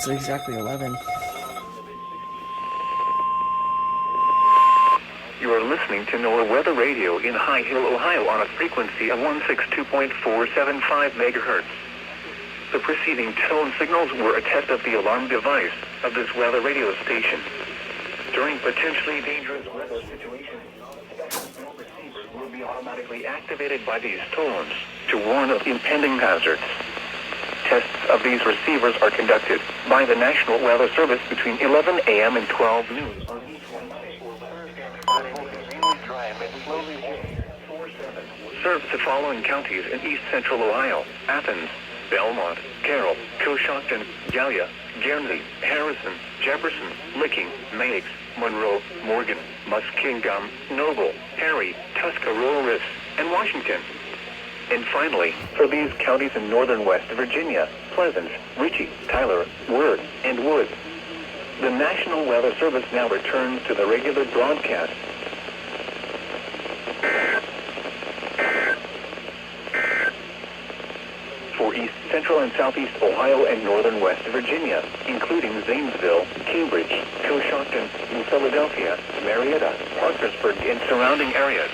So exactly 11. You are listening to NOAA Weather Radio in High Hill, Ohio on a frequency of 162.475 megahertz. The preceding tone signals were a test of the alarm device of this weather radio station. During potentially dangerous weather situations, receivers will be automatically activated by these tones to warn of impending hazards. Tests of these receivers are conducted by the National Weather Service between 11 a.m. and 12 noon on each Wednesday or Thursday. Serves the following counties in east central Ohio: Athens, Belmont, Carroll, Coshocton, Gallia, Guernsey, Harrison, Jefferson, Licking, Meigs, Monroe, Morgan, Muskingum, Noble, Perry, Tuscarawas, and Washington. And finally, for these counties in northern West Virginia: Pleasant, Ritchie, Tyler, Worth, and Wood. The National Weather Service now returns to the regular broadcast. For east central and southeast Ohio and northern West Virginia, including Zanesville, Cambridge, Coshocton, New Philadelphia, Marietta, Parkersburg, and surrounding areas.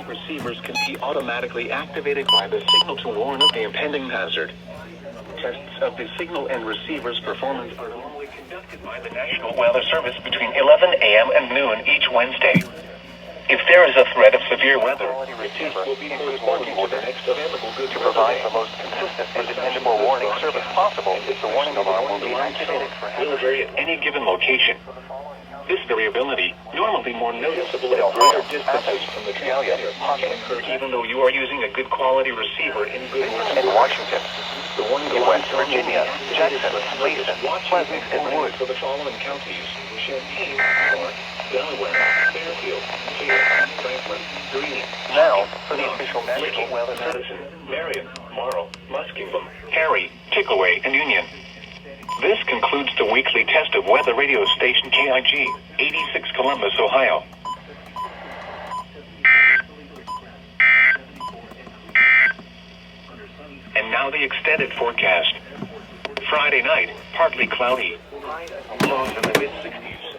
Receivers can be automatically activated by the signal to warn of the impending hazard. Tests of the signal and receiver's performance are normally conducted by the National Weather Service between 11 a.m. and noon each Wednesday. If there is a threat of severe weather, the test will be postponed to the next available good. To provide the most consistent and dependable warning service possible, the warning alarm will be activated for will vary at any given location. This variability, normally more noticeable at greater distances from the transmitter, can occur even though you are using a good quality receiver in good order. in Washington, The warning in alarm West Virginia, Jackson, Mason, Pleasant, and Wood. for the following counties: Champaign, York, Delaware, Fairfield, Fayette, Franklin, Greene. Now, for the official National Weather Service. Madison, Marion, Morrow, Muskingum, Perry, Tickaway, and Union. This concludes the weekly test of weather radio station KIG, 86 Columbus, Ohio. And now the extended forecast. Friday night, partly cloudy. Lows in the mid-60s.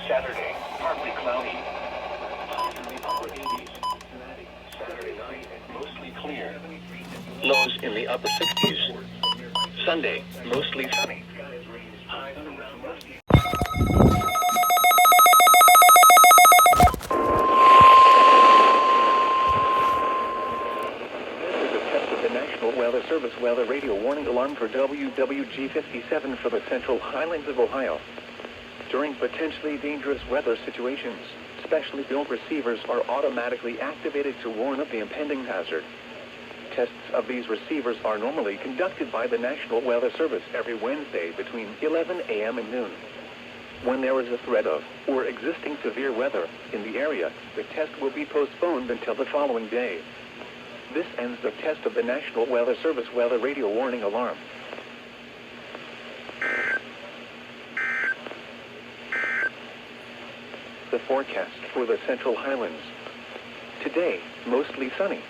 Saturday, partly cloudy. Highs in the upper 80s. Saturday night, mostly clear. Lows in the upper 60s. Sunday, mostly sunny. Highs around rusty. This is a test of the National Weather Service weather radio warning alarm for WWG-57 for the Central Highlands of Ohio. During potentially dangerous weather situations, specially built receivers are automatically activated to warn of the impending hazard. Tests of these receivers are normally conducted by the National Weather Service every Wednesday between 11 a.m. and noon. When there is a threat of or existing severe weather in the area, the test will be postponed until the following day. This ends the test of the National Weather Service weather radio warning alarm. The forecast for the Central Highlands. Today, mostly sunny.